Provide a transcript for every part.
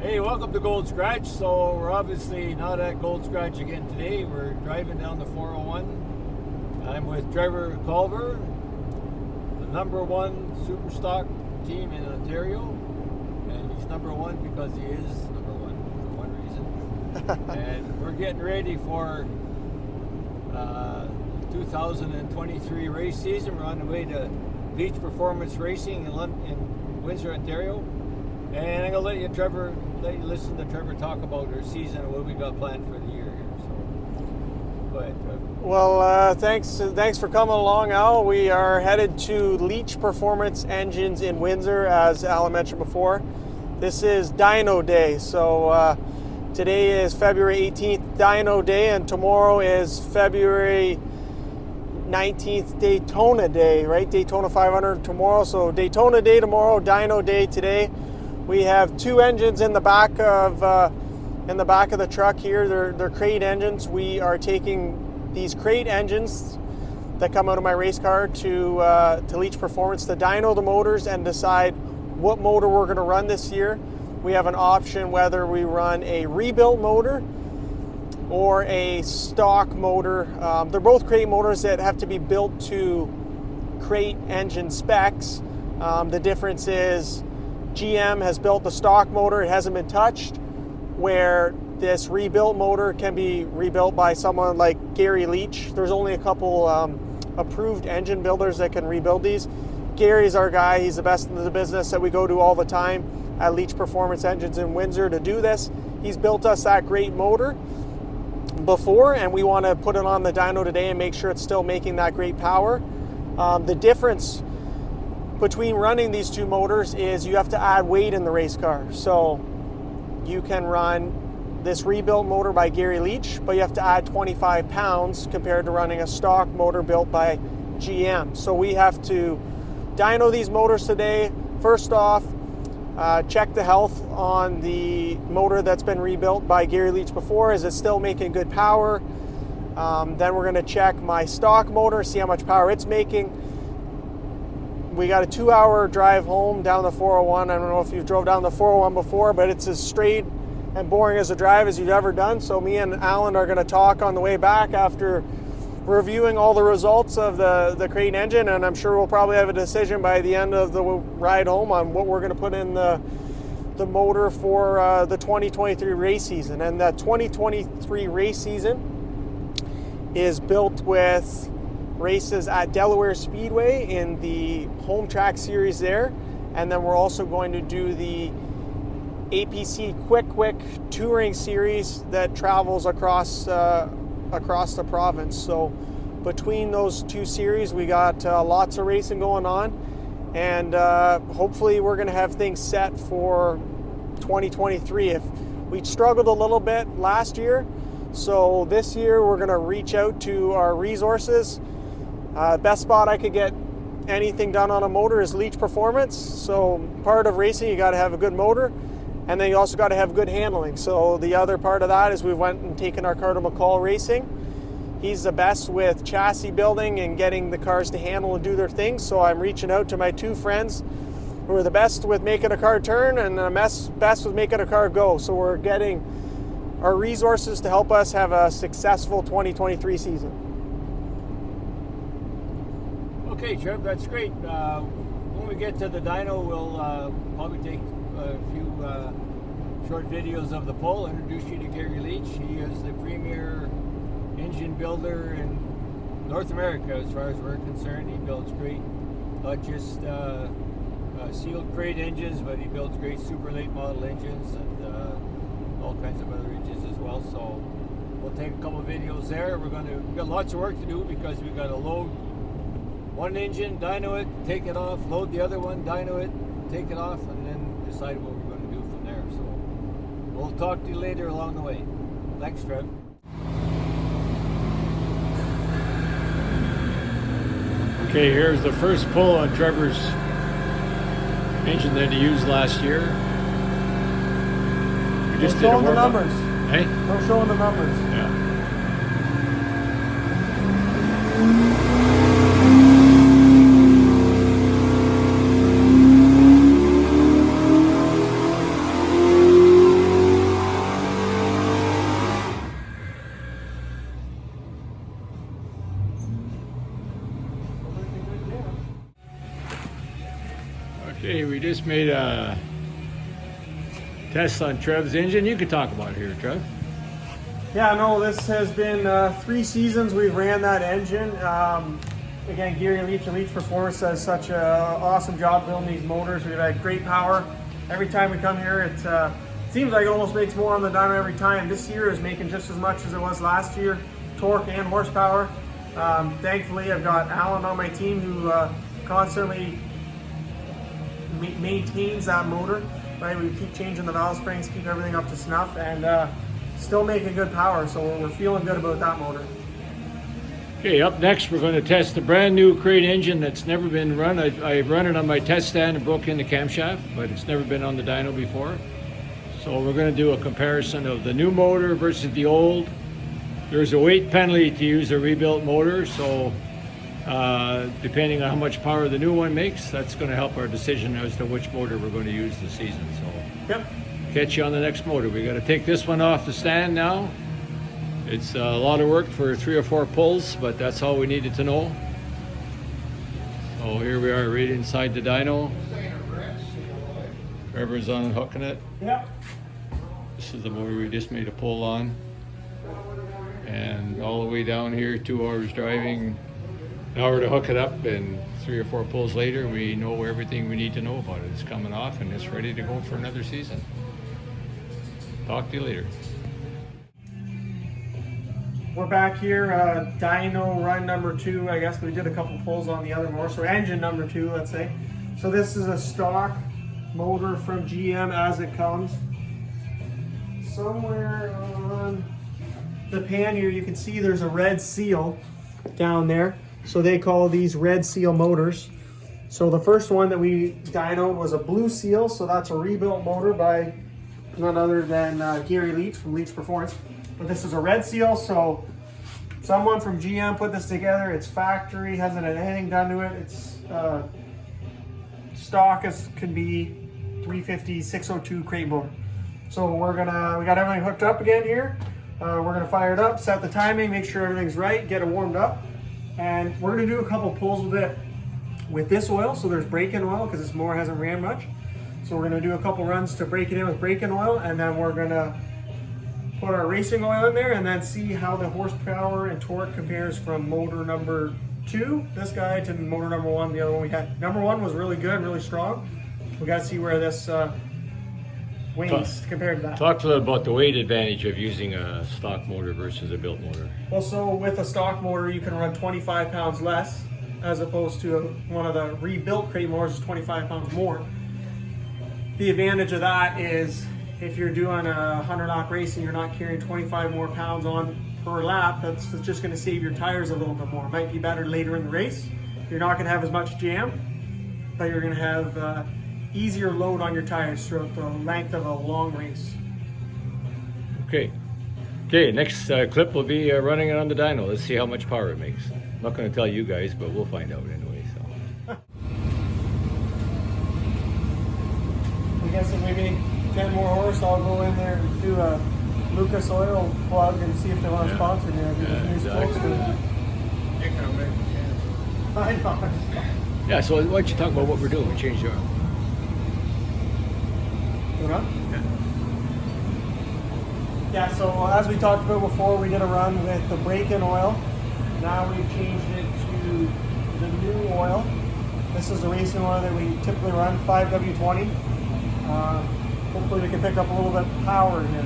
Hey, welcome to Gold Scratch. So we're obviously not at Gold Scratch again today. We're driving down the 401. I'm with Trevor Collver, the #1 super stock team in Ontario. And he's #1 because he is #1 for one reason. And we're getting ready for 2023 race season. We're on the way to Leitch Performance Racing in Windsor, Ontario. And I'm going to let you listen to Trevor talk about our season and what we got planned for the year here. So, go ahead, Trevor. Well, thanks for coming along, Al. We are headed to Leitch Performance Engines in Windsor, as Alan mentioned before. This is Dyno Day. So today is February 18th, Dyno Day, and tomorrow is February 19th, Daytona Day, right? Daytona 500 tomorrow. So Daytona Day tomorrow, Dyno Day today. We have two engines in the back of the truck here. They're crate engines. We are taking these crate engines that come out of my race car to Leitch Performance to dyno the motors and decide what motor we're going to run this year. We have an option whether we run a rebuilt motor or a stock motor. They're both crate motors that have to be built to crate engine specs. The difference is GM has built the stock motor, it hasn't been touched, where this rebuilt motor can be rebuilt by someone like Gary Leitch. There's only a couple approved engine builders that can rebuild these. Gary's our guy, he's the best in the business that we go to all the time at Leitch Performance Engines in Windsor to do this. He's built us that great motor before, and we want to put it on the dyno today and make sure it's still making that great power. The difference between running these two motors is you have to add weight in the race car. So you can run this rebuilt motor by Gary Leitch, but you have to add 25 pounds compared to running a stock motor built by GM. So we have to dyno these motors today. First off, check the health on the motor that's been rebuilt by Gary Leitch before. Is it still making good power? Then we're going to check my stock motor, see how much power it's making. We got a 2-hour drive home down the 401. I don't know if you've drove down the 401 before, but it's as straight and boring as a drive as you've ever done. So me and Alan are going to talk on the way back after reviewing all the results of the crate engine, and I'm sure we'll probably have a decision by the end of the ride home on what we're going to put in the motor for the 2023 race season. And that 2023 race season is built with races at Delaware Speedway in the home track series there, and then we're also going to do the APC Quick touring series that travels across the province. So between those two series we got lots of racing going on, and hopefully we're going to have things set for 2023. If we struggled a little bit last year, so this year we're going to reach out to our resources. Best spot I could get anything done on a motor is Leitch Performance. So part of racing, you got to have a good motor, and then you also got to have good handling. So the other part of that is we went and taken our car to McCall Racing. He's the best with chassis building and getting the cars to handle and do their thing. So I'm reaching out to my two friends who are the best with making a car turn and the best with making a car go. So we're getting our resources to help us have a successful 2023 season. Okay, Trev, that's great. When we get to the dyno, we'll probably take a few short videos of the pole, introduce you to Gary Leitch. He is the premier engine builder in North America as far as we're concerned. He builds great, not just sealed crate engines, but he builds great super late model engines and all kinds of other engines as well. So we'll take a couple of videos there. We've got lots of work to do because we've got to load one engine, dyno it, take it off, load the other one, dyno it, take it off, and then decide what we're going to do from there. So we'll talk to you later along the way. Thanks, Trev. Okay, here's the first pull on Trevor's engine that he used last year. We just did a the numbers. Hey? Don't show the numbers. Yeah. just made a test on Trev's engine. You could talk about it here, Trev. Yeah, no, this has been 3 seasons we've ran that engine. Again, Gary Leitch and Leitch Performance does such an awesome job building these motors. We've had great power. Every time we come here, it seems like it almost makes more on the dyno every time. This year is making just as much as it was last year, torque and horsepower. Thankfully, I've got Alan on my team who constantly maintains that motor. Right, we keep changing the valve springs, keep everything up to snuff, and still making good power. So we're feeling good about that motor. Okay, up next we're going to test the brand new crate engine that's never been run. I've run it on my test stand and broke in the camshaft, but it's never been on the dyno before. So we're going to do a comparison of the new motor versus the old. There's a weight penalty to use a rebuilt motor, so depending on how much power the new one makes, that's going to help our decision as to which motor we're going to use this season. So Yep. catch you on the next motor. We got to take this one off the stand now. It's a lot of work for 3 or 4 pulls, but that's all we needed to know. So here we are right inside the dyno. Trevor's unhooking it. Yep. This is the motor we just made a pull on. And all the way down here, 2 hours driving, an hour to hook it up, and 3 or 4 pulls later, we know everything we need to know about it. It's coming off and it's ready to go for another season. Talk to you later. We're back here, dyno run number 2. I guess we did a couple pulls on the other motor, so engine number 2, let's say. So this is a stock motor from GM as it comes. Somewhere on the pan here, you can see there's a red seal down there. So they call these red seal motors. So the first one that we dynoed was a blue seal, so that's a rebuilt motor by none other than Gary Leitch from Leitch Performance. But this is a red seal, so someone from GM put this together. It's factory, hasn't had anything done to it. It's stock could be 350 602 crate motor. So we got everything hooked up again here. We're gonna fire it up, set the timing, make sure everything's right, get it warmed up, and we're gonna do a couple pulls with it with this oil. So there's break-in oil because this mower hasn't ran much. So we're gonna do a couple runs to break it in with break-in oil, and then we're gonna put our racing oil in there and then see how the horsepower and torque compares from motor number 2, this guy, to motor number 1, the other one we had. Number 1 was really good, really strong. We got to see where this weighs compared to that. Talk a little about the weight advantage of using a stock motor versus a built motor. Well, so with a stock motor, you can run 25 pounds less, as opposed to one of the rebuilt crate motors is 25 pounds more. The advantage of that is if you're doing a 100 lap race and you're not carrying 25 more pounds on per lap, that's just going to save your tires a little bit more. It might be better later in the race. You're not going to have as much jam, but you're going to have easier load on your tires throughout the length of a long race. Okay, next clip will be running it on the dyno. Let's see how much power it makes. I'm not going to tell you guys, but we'll find out anyway. So I guess if maybe 10 more horse, I'll go in there and do a Lucas Oil plug and see if they want to sponsor me. Exactly. I know. Yeah, so why don't you talk about what we're doing? We changed the oil. Yeah, so as we talked about before, we did a run with the break-in oil. Now we've changed it to the new oil. This is the racing oil that we typically run, 5W20. Hopefully we can pick up a little bit of power here.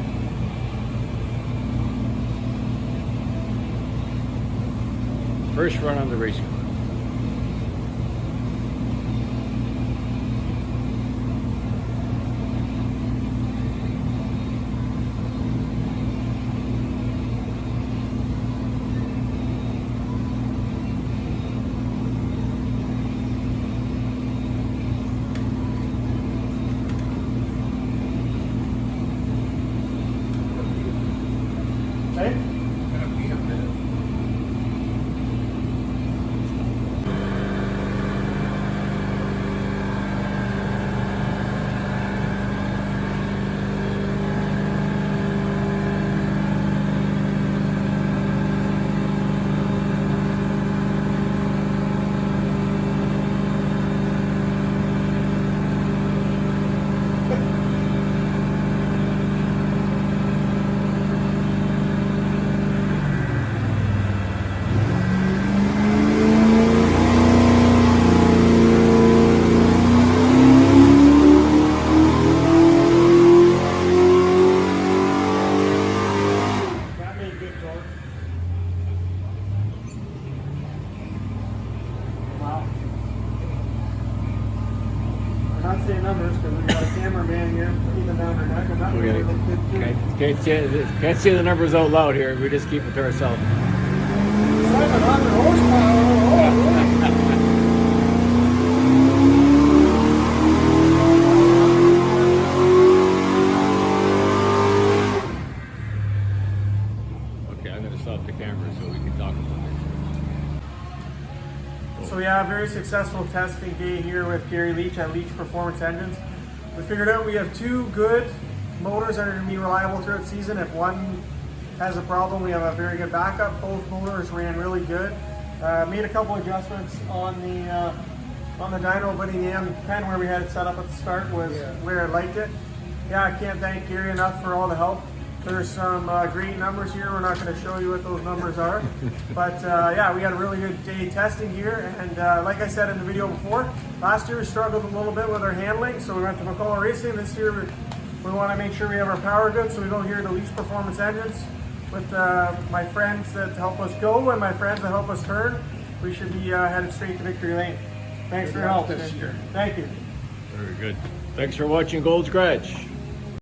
First run on the racing. Okay? around her neck, and that was Okay. like good too. Can't see the numbers out loud here. We just keep it to ourselves. 700 horsepower. Okay, I'm going to stop the camera so we can talk about it. So yeah, very successful testing day here with Gary Leitch at Leitch Performance Engines. We figured out we have two good motors that are going to be reliable throughout the season. If one has a problem, we have a very good backup. Both motors ran really good. Made a couple adjustments on the dyno, but in the end, kind of where we had it set up at the start was where I liked it. Yeah, I can't thank Gary enough for all the help. There's some great numbers here. We're not going to show you what those numbers are. But yeah, we had a really good day testing here. And like I said in the video before, last year we struggled a little bit with our handling. So we went to McCullough Racing. This year we want to make sure we have our power good. So we go here to Leitch Performance Engines with my friends that help us go and my friends that help us turn. We should be headed straight to victory lane. Thanks for your help this year. Thank you. Very good. Thanks for watching Gold's Garage.